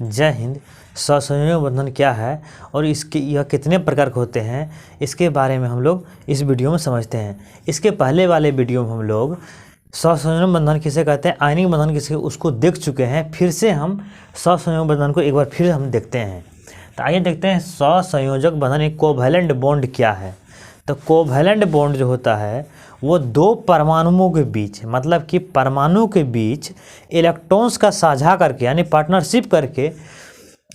जय हिंद। सहसंयोजक बंधन क्या है और इसके यह कितने प्रकार के होते हैं, इसके बारे में हम लोग इस वीडियो में समझते हैं। इसके पहले वाले वीडियो में हम लोग सहसंयोजक बंधन किसे कहते हैं, आयनिक बंधन किसे, उसको देख चुके हैं। फिर से हम सहसंयोजक बंधन को एक बार फिर हम देखते हैं। तो आइए देखते हैं सहसंयोजक बंधन एक कोवैलेंट बॉन्ड क्या है। तो कोवैलेंट बॉन्ड जो होता है वो दो परमाणुओं के बीच, मतलब कि परमाणु के बीच इलेक्ट्रॉन्स का साझा करके यानी पार्टनरशिप करके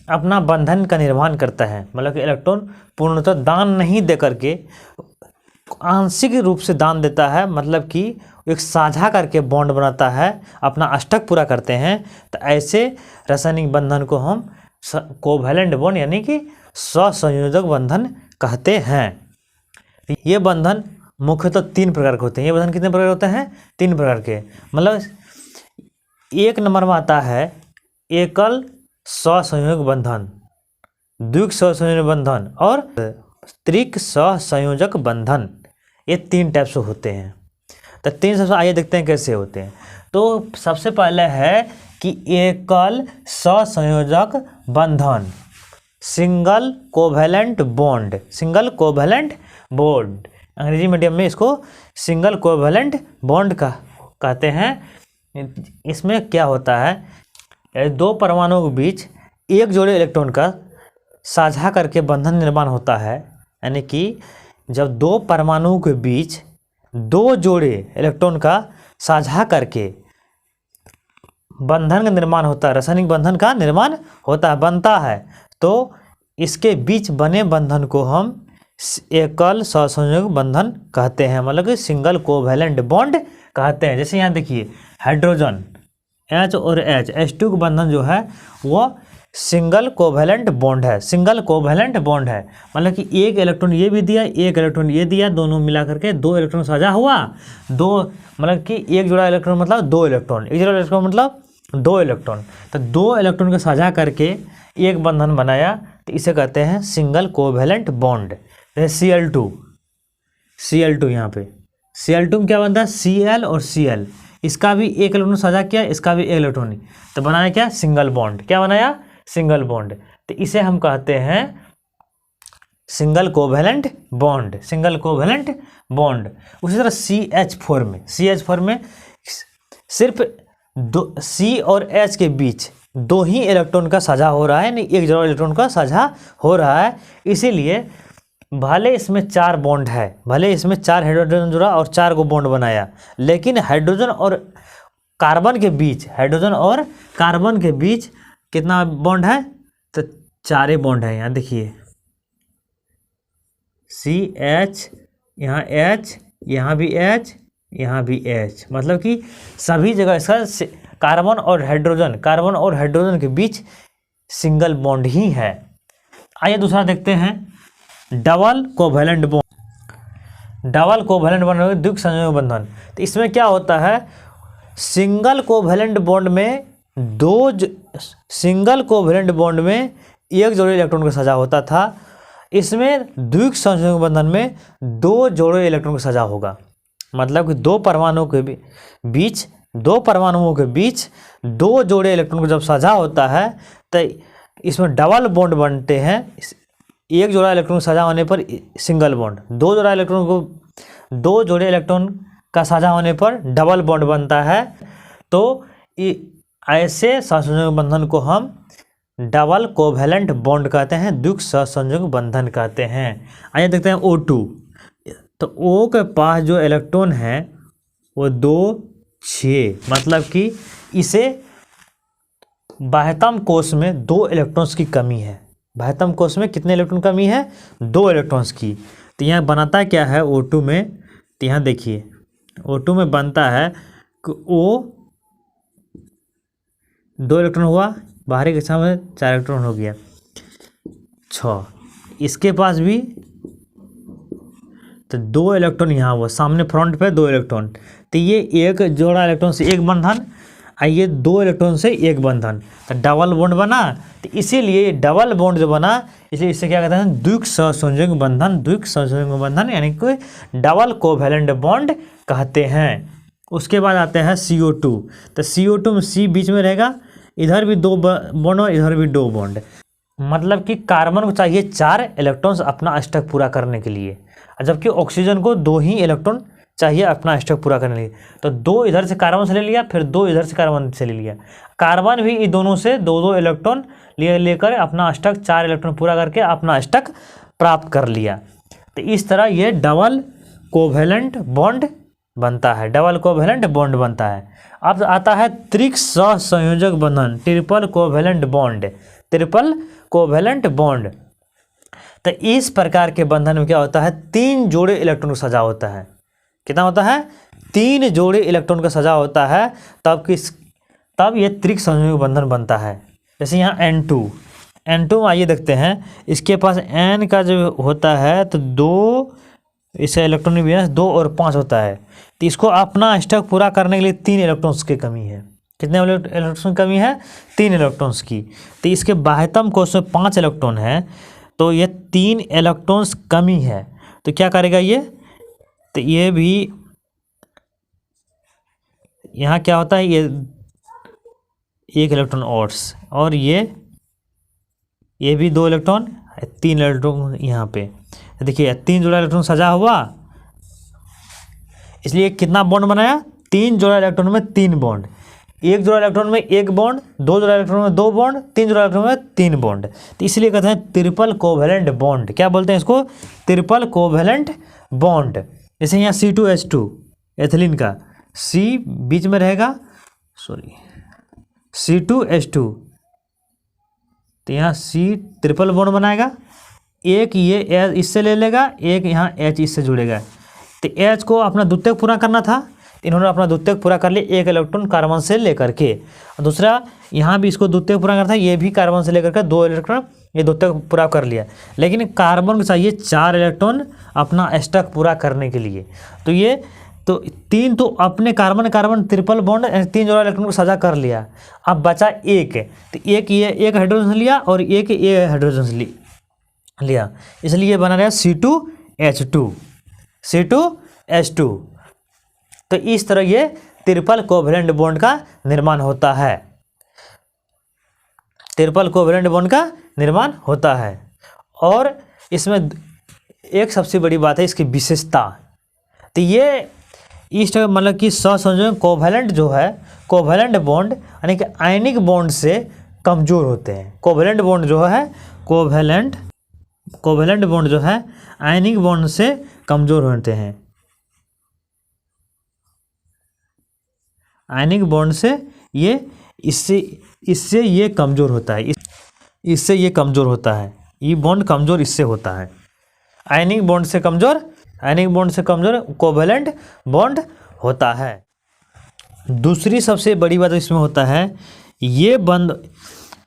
अपना बंधन का निर्माण करता है। मतलब कि इलेक्ट्रॉन पूर्णतः दान नहीं दे करके आंशिक रूप से दान देता है, मतलब कि एक साझा करके बॉन्ड बनाता है, अपना अष्टक पूरा करते हैं। तो ऐसे रासायनिक बंधन को हम कोवैलेंट बॉन्ड यानी कि सहसंयोजक बंधन कहते हैं। ये बंधन मुख्यतः तीन प्रकार के होते हैं। ये बंधन कितने प्रकार के होते हैं? तीन प्रकार के। मतलब एक नंबर में आता है एकल सहसंयोजक बंधन, द्विक सहसंयोजक बंधन और त्रिक सहसंयोजक बंधन। ये तीन टाइप से होते हैं। तो तीन सबसे आइए देखते हैं कैसे होते हैं। तो सबसे पहले है कि एकल सहसंयोजक बंधन, single covalent bond. Single covalent bond, अंग्रेजी मीडियम में इसको सिंगल कोवैलेंट बॉन्ड कहते हैं। इसमें क्या होता है, दो परमाणुओं के बीच एक जोड़े इलेक्ट्रॉन का साझा करके बंधन निर्माण होता है। यानी कि जब दो परमाणुओं के बीच दो जोड़े इलेक्ट्रॉन का साझा करके बंधन का निर्माण होता है, रासायनिक बंधन का निर्माण होता है, बनता है, तो इसके बीच बने बंधन को हम एकल सहसंयोजक बंधन कहते हैं, मतलब कि सिंगल कोवैलेंट बॉन्ड कहते हैं। जैसे यहाँ देखिए हाइड्रोजन H और H2 का बंधन जो है वो सिंगल कोवैलेंट बॉन्ड है। सिंगल कोवैलेंट बॉन्ड है मतलब कि एक इलेक्ट्रॉन ये भी दिया, एक इलेक्ट्रॉन ये दिया, दोनों मिला करके दो इलेक्ट्रॉन साझा हुआ। दो मतलब कि एक जोड़ा इलेक्ट्रॉन मतलब दो इलेक्ट्रॉन, एक जोड़ा इलेक्ट्रॉन मतलब दो इलेक्ट्रॉन। तो दो इलेक्ट्रॉन को साझा करके एक बंधन बनाया, तो इसे कहते हैं सिंगल कोवैलेंट बॉन्ड। जैसे Cl2 यहाँ पे Cl2 में क्या बनता है, Cl और Cl, इसका भी एक इलेक्ट्रॉन साझा किया, इसका भी एक इलेक्ट्रॉन, तो बनाया क्या, सिंगल बॉन्ड। क्या बनाया, सिंगल बॉन्ड। तो इसे हम कहते हैं single covalent bond, single covalent bond. उसी तरह CH4 में सिर्फ दो C और H के बीच दो ही इलेक्ट्रॉन का साझा हो रहा है, नहीं एक जोड़ा इलेक्ट्रॉन का साझा हो रहा है। इसीलिए भले इसमें चार बॉन्ड है, भले इसमें चार हाइड्रोजन जुड़ा और चार को बॉन्ड बनाया, लेकिन हाइड्रोजन और कार्बन के बीच कितना बॉन्ड है, तो चारे बॉन्ड है। यहाँ देखिए CH, यहाँ H, यहाँ भी H, यहाँ भी H, मतलब कि सभी जगह इसका कार्बन और हाइड्रोजन के बीच सिंगल बॉन्ड ही है। आइए दूसरा देखते हैं, double covalent bond. Double covalent bond द्विक संयोजक बंधन। तो इसमें क्या होता है, सिंगल कोवैलेंट बॉन्ड में एक जोड़े इलेक्ट्रॉन का साझा होता था। इसमें द्विक संयोजक बंधन में दो जोड़े इलेक्ट्रॉन का साझा होगा। मतलब कि दो परमाणुओं के बीच दो जोड़े इलेक्ट्रॉन को जब साझा होता है तो इसमें डबल बॉन्ड बनते हैं। एक जोड़ा इलेक्ट्रॉन साझा होने पर सिंगल बॉन्ड, दो जोड़े इलेक्ट्रॉन का साझा होने पर डबल बॉन्ड बनता है। तो ऐसे सहसंयोजक बंधन को हम डबल कोवैलेंट बॉन्ड कहते हैं, द्विक सहसंयोजक बंधन कहते हैं। आइए देखते हैं O2। तो O के पास जो इलेक्ट्रॉन है वो 2, 6, मतलब कि इसे बाह्यतम कोश में दो इलेक्ट्रॉन्स की कमी है। बाह्यतम कोश में कितने इलेक्ट्रॉन कमी है, दो इलेक्ट्रॉन्स की। तो यहाँ बनाता क्या है O2 में, तो यहाँ देखिए O2 में बनता है कि O दो इलेक्ट्रॉन हुआ, बाहरी कक्षा में 4 इलेक्ट्रॉन हो गया, 6, इसके पास भी तो दो इलेक्ट्रॉन यहाँ हुआ, सामने फ्रंट पे दो इलेक्ट्रॉन। तो ये एक जोड़ा इलेक्ट्रॉन से एक बंधन, आइए दो इलेक्ट्रॉन से एक बंधन, तो डबल बॉन्ड बना। तो इसीलिए डबल बॉन्ड जो बना, इसलिए इसे क्या कहते हैं, द्विक सहसंयोजक बंधन यानी कि डबल कोवैलेंट बॉन्ड कहते हैं। उसके बाद आते हैं CO2। तो CO2 में C बीच में रहेगा, इधर भी 2 बॉन्ड और इधर भी 2 बॉन्ड। मतलब कि कार्बन को चाहिए 4 इलेक्ट्रॉन्स अपना अष्टक पूरा करने के लिए, जबकि ऑक्सीजन को 2 ही इलेक्ट्रॉन चाहिए अपना अष्टक पूरा करने के लिए। तो 2 इधर से कार्बन से ले लिया, फिर 2 इधर से कार्बन से ले लिया। कार्बन भी इन दोनों से 2-2 इलेक्ट्रॉन लेकर अपना अष्टक 4 इलेक्ट्रॉन पूरा करके अपना अष्टक प्राप्त कर लिया। तो इस तरह ये डबल कोवेलेंट बॉन्ड बनता है, डबल कोवेलेंट बॉन्ड बनता है। अब आता है त्रिक सहसंयोजक बंधन, triple covalent bond, triple covalent bond. तो इस प्रकार के बंधन में क्या होता है, 3 जोड़े इलेक्ट्रॉन का सजा होता है। कितना होता है, 3 जोड़े इलेक्ट्रॉन का सजा होता है, तब ये त्रिक सहसंयोजक बंधन बनता है। जैसे यहाँ N2 आइए देखते हैं, इसके पास N का जो होता है तो 2, इसका इलेक्ट्रॉनिक वैलेंस 2 और 5 होता है। तो इसको अपना अष्टक पूरा करने के लिए 3 इलेक्ट्रॉन्स की कमी है। कितने इलेक्ट्रॉन्स की कमी है, 3 इलेक्ट्रॉन्स की। तो इसके बाह्यतम कोश में 5 इलेक्ट्रॉन है, तो ये 3 इलेक्ट्रॉन्स कमी है। तो क्या करेगा ये, तो ये भी यहाँ क्या होता है, ये 1 इलेक्ट्रॉन और ये भी 2 इलेक्ट्रॉन, 3 इलेक्ट्रॉन यहाँ पे। देखिए 3 जोड़ा इलेक्ट्रॉन सजा हुआ, इसलिए कितना बॉन्ड बनाया, 3 जोड़ा इलेक्ट्रॉन में 3 बॉन्ड, 1 जोड़ा इलेक्ट्रॉन में 1 बॉन्ड, 2 जोड़ा इलेक्ट्रॉन में 2 बॉन्ड, 3 जोड़ा इलेक्ट्रॉन में 3 बॉन्ड। तो इसलिए कहते हैं ट्रिपल कोवेलेंट बॉन्ड। क्या बोलते हैं इसको, ट्रिपल कोवेलेंट बॉन्ड। जैसे यहाँ C2H2 एथिलीन का C बीच में रहेगा, C2H2, तो यहाँ C ट्रिपल बॉन्ड बनाएगा, एक ये H इससे ले लेगा, एक यहाँ H इससे जुड़ेगा। तो H को अपना द्वितीयक पूरा करना था, इन्होंने अपना द्वितीयक पूरा कर लिया 1 इलेक्ट्रॉन कार्बन से लेकर के। दूसरा यहाँ भी इसको द्वितीयक पूरा करना था, ये भी कार्बन से लेकर के 2 इलेक्ट्रॉन ये द्वितीयक पूरा कर लिया। लेकिन कार्बन को चाहिए 4 इलेक्ट्रॉन अपना अष्टक पूरा करने के लिए। तो ये 3 तो अपने कार्बन ट्रिपल बॉन्ड 3 जोड़ा इलेक्ट्रॉन को सजा कर लिया। अब बचा 1, तो एक ये 1 हाइड्रोजन लिया और एक ये हाइड्रोजन लिया, इसलिए ये बना रहा C2H2। तो इस तरह ये ट्रिपल कोवेलेंट बॉन्ड का निर्माण होता है, ट्रिपल कोवेलेंट बॉन्ड का निर्माण होता है। और इसमें एक सबसे बड़ी बात है इसकी विशेषता। तो ये इस मतलब कि सहसंयोजक कोवेलेंट जो है, कोवेलेंट बॉन्ड यानी कि आयनिक बॉन्ड से कमज़ोर होते हैं। कोवेलेंट बॉन्ड जो है, कोवेलेंट बॉन्ड जो है आयनिक बॉन्ड से कमज़ोर होते हैं। आयनिक बॉन्ड से ये इससे ये कमज़ोर होता है, इससे ये कमज़ोर होता है, ये बॉन्ड कमज़ोर इससे होता है। आयनिक बॉन्ड से कमज़ोर कोवेलेंट बॉन्ड होता है। दूसरी सबसे बड़ी बात इसमें होता है, ये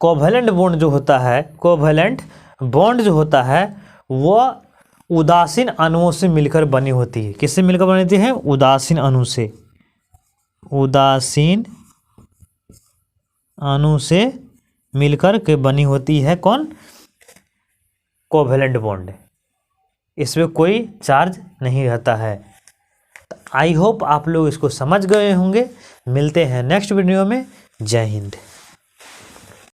कोवेलेंट बॉन्ड जो होता है, कोवेलेंट बॉन्ड जो होता है वह उदासीन अणुओं से मिलकर बनी होती है। किससे मिलकर बनी होती है, उदासीन अणु से। उदासीन अणु से मिलकर के बनी होती है कौन, कोवेलेंट बॉन्ड। इसमें कोई चार्ज नहीं रहता है। आई होप आप लोग इसको समझ गए होंगे। मिलते हैं नेक्स्ट वीडियो में। जय हिंद।